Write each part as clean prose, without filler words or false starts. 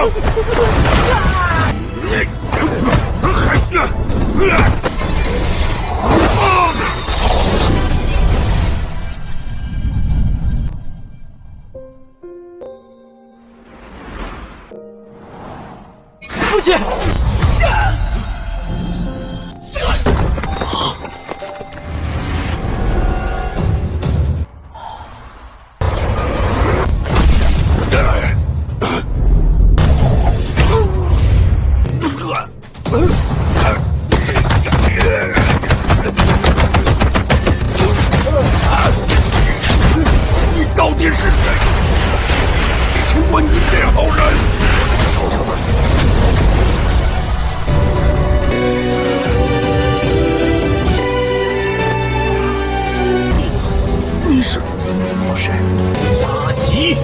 不去。你到底是谁？请问你这号人？瞧瞧他！你是？我是八级。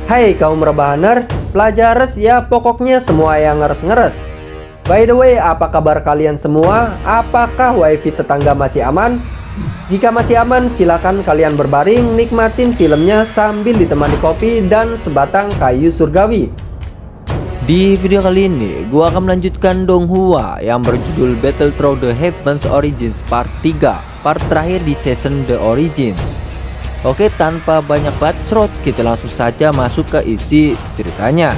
Hai kaum rebahaners, pelajares ya pokoknya semua yang ngeres-ngeres. By the way, apa kabar kalian semua? Apakah wifi tetangga masih aman? Jika masih aman, silakan kalian berbaring nikmatin filmnya sambil ditemani kopi dan sebatang kayu surgawi. Di video kali ini, gua akan melanjutkan Donghua yang berjudul Battle Through the Heavens Origins Part 3, part terakhir di season The Origins. Oke, tanpa banyak bacot, kita langsung saja masuk ke isi ceritanya.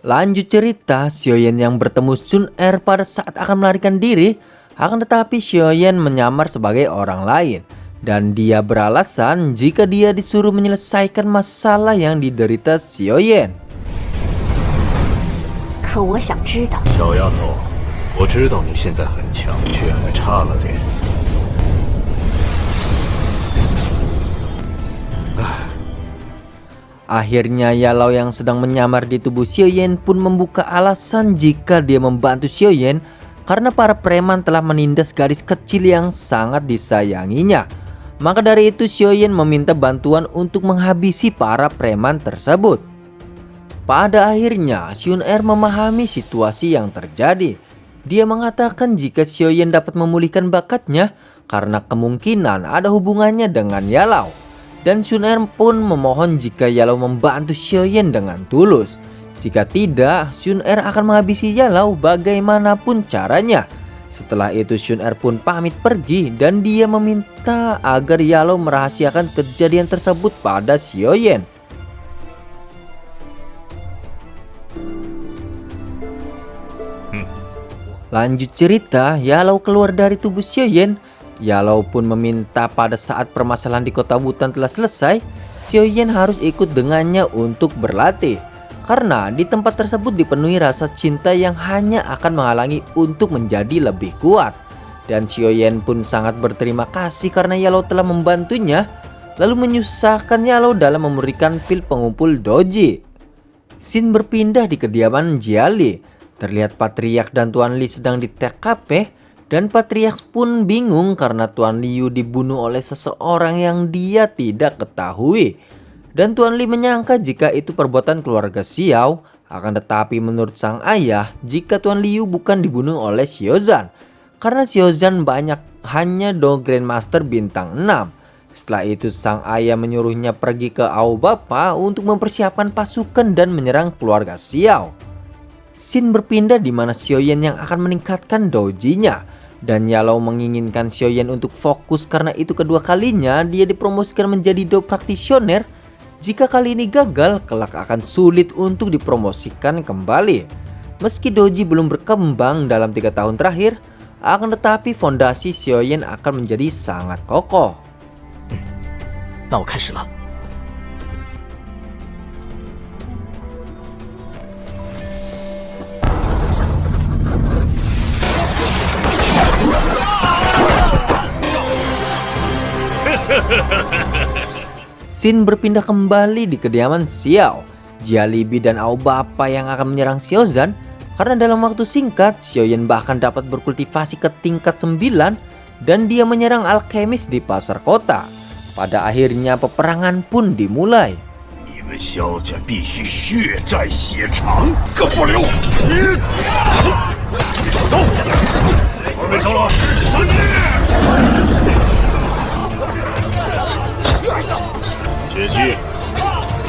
Lanjut cerita, Xiaoyan yang bertemu Sun Er pada saat akan melarikan diri. Akan tetapi Xiaoyan menyamar sebagai orang lain, dan dia beralasan jika dia disuruh menyelesaikan masalah yang diderita Xiaoyan. 可我想知道，小丫头，我知道你现在很强，却还差了点。Akhirnya Yalao yang sedang menyamar di tubuh Xiaoyan pun membuka alasan jika dia membantu Xiaoyan karena para preman telah menindas gadis kecil yang sangat disayanginya. Maka dari itu Xiaoyan meminta bantuan untuk menghabisi para preman tersebut. Pada akhirnya Sun Er memahami situasi yang terjadi. Dia mengatakan jika Xiaoyan dapat memulihkan bakatnya karena kemungkinan ada hubungannya dengan Yalao. Dan Sun Er pun memohon jika Yalao membantu Xiaoyan dengan tulus. Jika tidak, Sun Er akan menghabisi Yalao bagaimanapun caranya. Setelah itu Sun Er pun pamit pergi dan dia meminta agar Yalao merahasiakan kejadian tersebut pada Xiaoyan. Lanjut cerita, Yalao keluar dari tubuh Xiaoyan. Yalao pun meminta pada saat permasalahan di kota Wutan telah selesai, Xiaoyan harus ikut dengannya untuk berlatih. Karena di tempat tersebut dipenuhi rasa cinta yang hanya akan menghalangi untuk menjadi lebih kuat. Dan Xiaoyan pun sangat berterima kasih karena Yalao telah membantunya, lalu menyusahkan Yalao dalam memberikan pil pengumpul doji. Scene berpindah di kediaman Jiali. Terlihat Patriark dan Tuan Li sedang di TKP, dan Patriark pun bingung karena Tuan Liu dibunuh oleh seseorang yang dia tidak ketahui. Dan Tuan Li menyangka jika itu perbuatan keluarga Xiao, akan tetapi menurut sang ayah jika Tuan Liu bukan dibunuh oleh Xiaozan, karena Xiaozan hanya Do Grandmaster bintang 6. Setelah itu sang ayah menyuruhnya pergi ke Aobapa untuk mempersiapkan pasukan dan menyerang keluarga Xiao. Scene berpindah di mana Xiaoyan yang akan meningkatkan dojinya, dan Yalao menginginkan Xiaoyan untuk fokus karena itu kedua kalinya dia dipromosikan menjadi do praktisioner. Jika kali ini gagal, kelak akan sulit untuk dipromosikan kembali. Meski doji belum berkembang dalam 3 tahun terakhir, akan tetapi fondasi Xiaoyan akan menjadi sangat kokoh. 那我开始了。Scene berpindah kembali di kediaman Xiao. Jialibi dan Aobapa yang akan menyerang Xiaozan. Karena dalam waktu singkat, Xiaoyan bahkan dapat berkultivasi ke tingkat 9 dan dia menyerang alkemis di pasar kota. Pada akhirnya peperangan pun dimulai. 你们萧家必须血债血偿，个不留！走，二位长老，杀你！切记，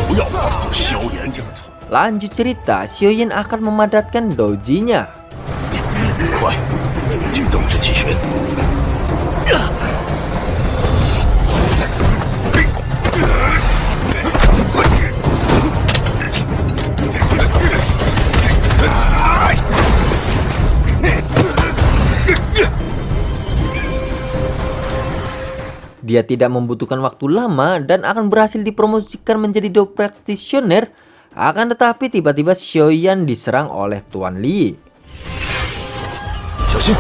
不要放过萧炎这个臭！ Lanjut cerita, Xiaoyan akan memadatkan dojinya. 快，举动之气拳！ Dia tidak membutuhkan waktu lama dan akan berhasil dipromosikan menjadi Do Practitioner. Akan tetapi tiba-tiba Xiaoyan diserang oleh Tuan Li. 小心！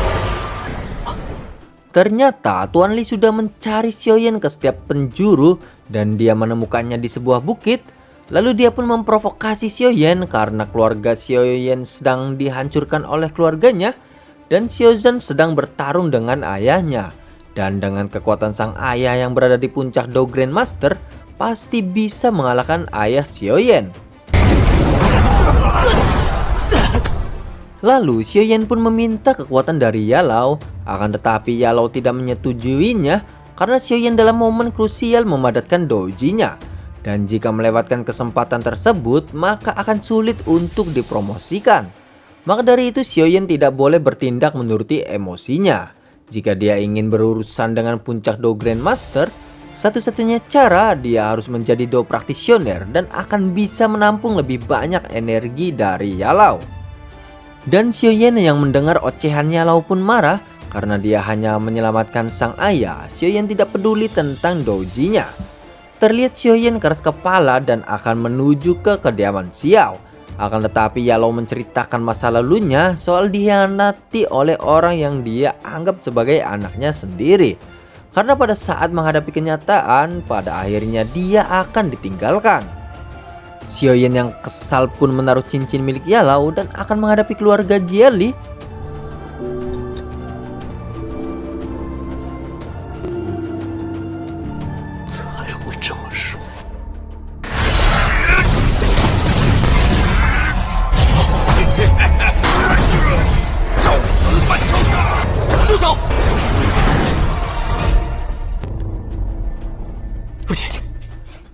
Ternyata Tuan Li sudah mencari Xiaoyan ke setiap penjuru dan dia menemukannya di sebuah bukit. Lalu dia pun memprovokasi Xiaoyan karena keluarga Xiaoyan sedang dihancurkan oleh keluarganya dan Xiaoyan sedang bertarung dengan ayahnya. Dan dengan kekuatan sang ayah yang berada di puncak Do Grandmaster, pasti bisa mengalahkan ayah Xiaoyan. Lalu Xiaoyan pun meminta kekuatan dari Yalao, akan tetapi Yalao tidak menyetujuinya karena Xiaoyan dalam momen krusial memadatkan dojinya. Dan jika melewatkan kesempatan tersebut, maka akan sulit untuk dipromosikan. Maka dari itu Xiaoyan tidak boleh bertindak menuruti emosinya. Jika dia ingin berurusan dengan puncak Do Grandmaster, satu-satunya cara dia harus menjadi Do Practitioner dan akan bisa menampung lebih banyak energi dari Yalao. Dan Xiaoyan yang mendengar ocehan Yalao pun marah karena dia hanya menyelamatkan sang ayah. Xiaoyan tidak peduli tentang dojinya. Terlihat Xiaoyan keras kepala dan akan menuju ke kediaman Xiao. Akan tetapi Yalao menceritakan masa lalunya soal dikhianati oleh orang yang dia anggap sebagai anaknya sendiri. Karena pada saat menghadapi kenyataan, pada akhirnya dia akan ditinggalkan. Xiaoyan yang kesal pun menaruh cincin milik Yalao dan akan menghadapi keluarga Jie. 才会这么说。住手！父亲，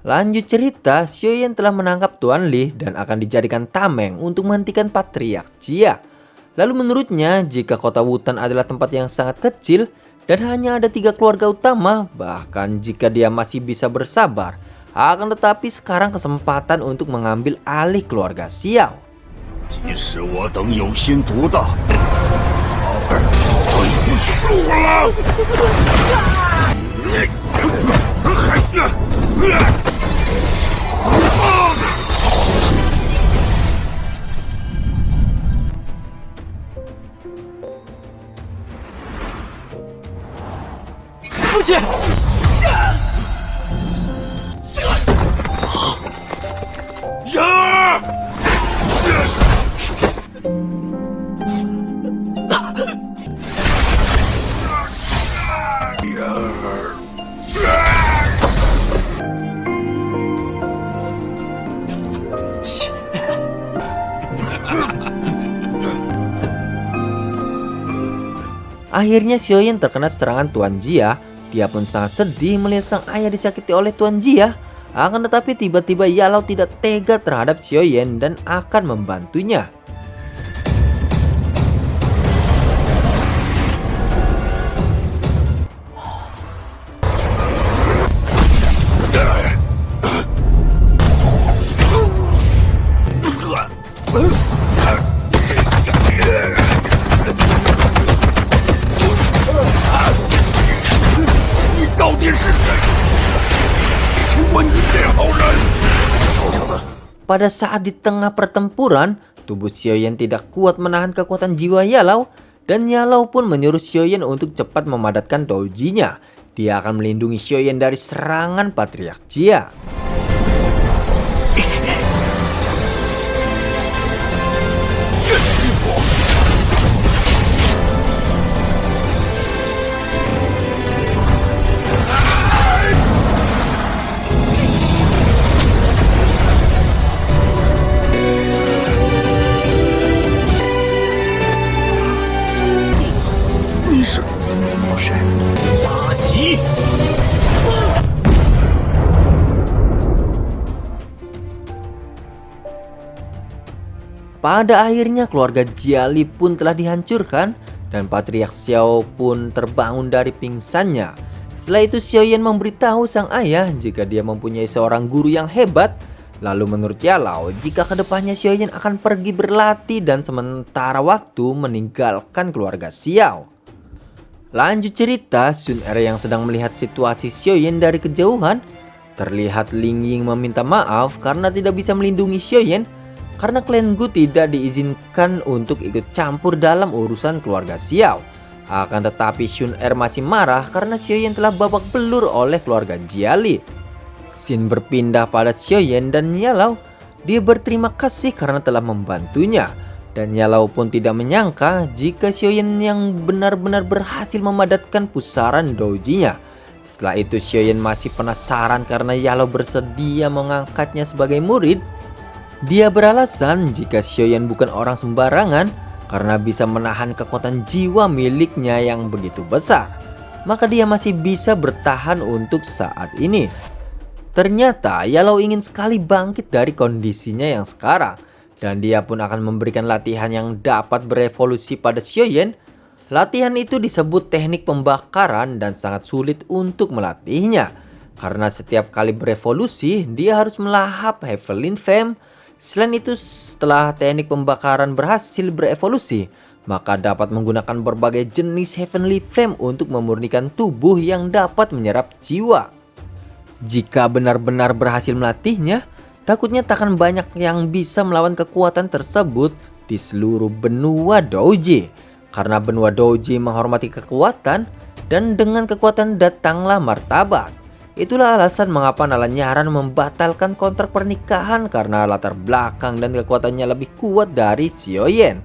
Lanjut cerita, Xiaoyan telah menangkap Tuan Li dan akan dijadikan tameng untuk menghentikan Patriark Jia. Lalu menurutnya, jika kota Wutan adalah tempat yang sangat kecil dan hanya ada 3 keluarga utama, bahkan jika dia masih bisa bersabar, akan tetapi sekarang kesempatan untuk mengambil alih keluarga Xiao. 即使我等有心独大，老二早已经输了。 父亲，呀！ Akhirnya Xiaoyan terkena serangan Tuan Jia. Dia pun sangat sedih melihat sang ayah disakiti oleh Tuan Jia. Akan tetapi tiba-tiba Yalao tidak tega terhadap Xiaoyan dan akan membantunya. Pada saat di tengah pertempuran, tubuh Xiaoyan tidak kuat menahan kekuatan jiwa Yalao dan Yalao pun menyuruh Xiaoyan untuk cepat memadatkan dojinya. Dia akan melindungi Xiaoyan dari serangan Patriark Jia. 老师，大吉！ Pada akhirnya keluarga Jiali pun telah dihancurkan dan Patriark Xiao pun terbangun dari pingsannya. Setelah itu Xiaoyan memberitahu sang ayah jika dia mempunyai seorang guru yang hebat. Lalu menurut Yalao, jika kedepannya Xiaoyan akan pergi berlatih dan sementara waktu meninggalkan keluarga Xiao. Lanjut cerita, Sun Er yang sedang melihat situasi Xiaoyan dari kejauhan. Terlihat Ling Ying meminta maaf karena tidak bisa melindungi Xiaoyan. Karena klan Gu tidak diizinkan untuk ikut campur dalam urusan keluarga Xiao. Akan tetapi Sun Er masih marah karena Xiaoyan telah babak belur oleh keluarga Jiali. Scene berpindah pada Xiaoyan dan Yalao. Dia berterima kasih karena telah membantunya. Dan Yalao pun tidak menyangka jika Xiaoyan yang benar-benar berhasil memadatkan pusaran dojinya. Setelah itu Xiaoyan masih penasaran karena Yalao bersedia mengangkatnya sebagai murid. Dia beralasan jika Xiaoyan bukan orang sembarangan karena bisa menahan kekuatan jiwa miliknya yang begitu besar. Maka dia masih bisa bertahan untuk saat ini. Ternyata Yalao ingin sekali bangkit dari kondisinya yang sekarang. Dan dia pun akan memberikan latihan yang dapat berevolusi pada Xiaoyan. Latihan itu disebut teknik pembakaran dan sangat sulit untuk melatihnya. Karena setiap kali berevolusi dia harus melahap Heavenly Flame. Selain itu, setelah teknik pembakaran berhasil berevolusi, maka dapat menggunakan berbagai jenis Heavenly Flame untuk memurnikan tubuh yang dapat menyerap jiwa. Jika benar-benar berhasil melatihnya, takutnya takkan banyak yang bisa melawan kekuatan tersebut di seluruh benua Douji. Karena benua Douji menghormati kekuatan, dan dengan kekuatan datanglah martabat. Itulah alasan mengapa Nalanyaran membatalkan kontrak pernikahan karena latar belakang dan kekuatannya lebih kuat dari Xiaoyan.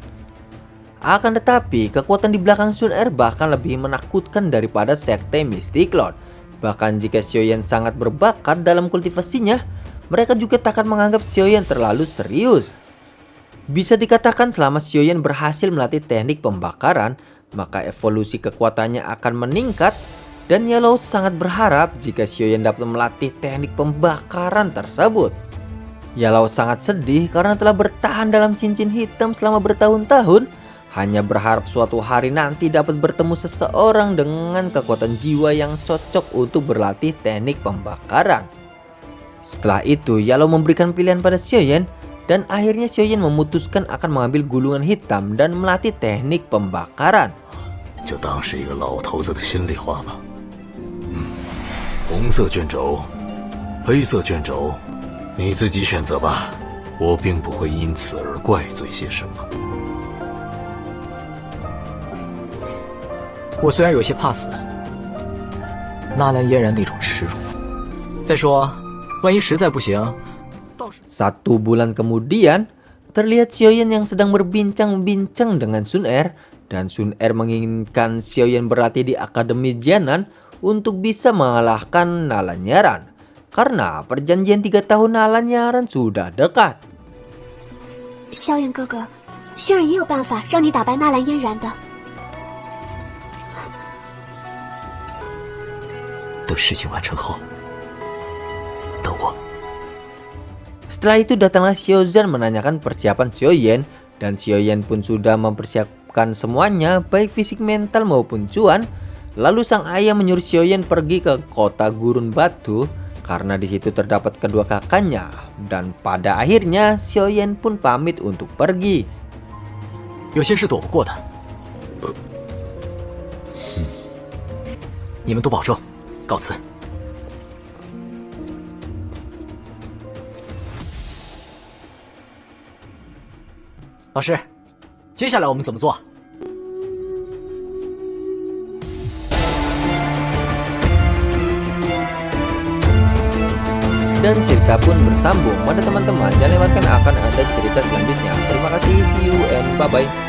Akan tetapi, kekuatan di belakang Sun Er bahkan lebih menakutkan daripada sekte Mystic Lord. Bahkan jika Xiaoyan sangat berbakat dalam kultivasinya, mereka juga tak akan menganggap Xiaoyan terlalu serius. Bisa dikatakan selama Xiaoyan berhasil melatih teknik pembakaran, maka evolusi kekuatannya akan meningkat. Dan Yalao sangat berharap jika Xiaoyan dapat melatih teknik pembakaran tersebut. Yalao sangat sedih karena telah bertahan dalam cincin hitam selama bertahun-tahun. Hanya berharap suatu hari nanti dapat bertemu seseorang dengan kekuatan jiwa yang cocok untuk berlatih teknik pembakaran. Setelah itu Yalao memberikan pilihan pada Xiaoyan. Dan akhirnya Xiaoyan memutuskan akan mengambil gulungan hitam dan melatih teknik pembakaran. 就当是一个老头子的心里话吧。红色卷轴，黑色卷轴，你自己选择吧。我并不会因此而怪罪些什么。我虽然有些怕死，纳兰嫣然那种耻辱。再说，万一实在不行，倒是。 1 bulan kemudian, terlihat Xiaoyan yang sedang berbincang-bincang dengan Sun Er. Dan Sun Er menginginkan Xiaoyan berlatih di Akademi Jianan untuk bisa mengalahkan Nalanyaran. Karena perjanjian 3 tahun Nalanyaran sudah dekat. 萧炎哥哥，薰儿也有办法让你打败纳兰嫣然的。等事情完成后，等我。 Setelah itu datanglah Xiaozan menanyakan persiapan Xiaoyan. Dan Xiaoyan pun sudah mempersiapkan semuanya, baik fisik, mental maupun cuan. Lalu sang ayah menyuruh Xiaoyan pergi ke kota Gurun Batu karena di situ terdapat kedua kakaknya. Dan pada akhirnya Xiaoyan pun pamit untuk pergi. 有些事躲不过的。你们都保重，告辞。 老师，接下来我们怎么做？ Dan cerita pun bersambung pada teman-teman. Jangan lewatkan akan ada cerita selanjutnya. Terima kasih, see you and bye-bye.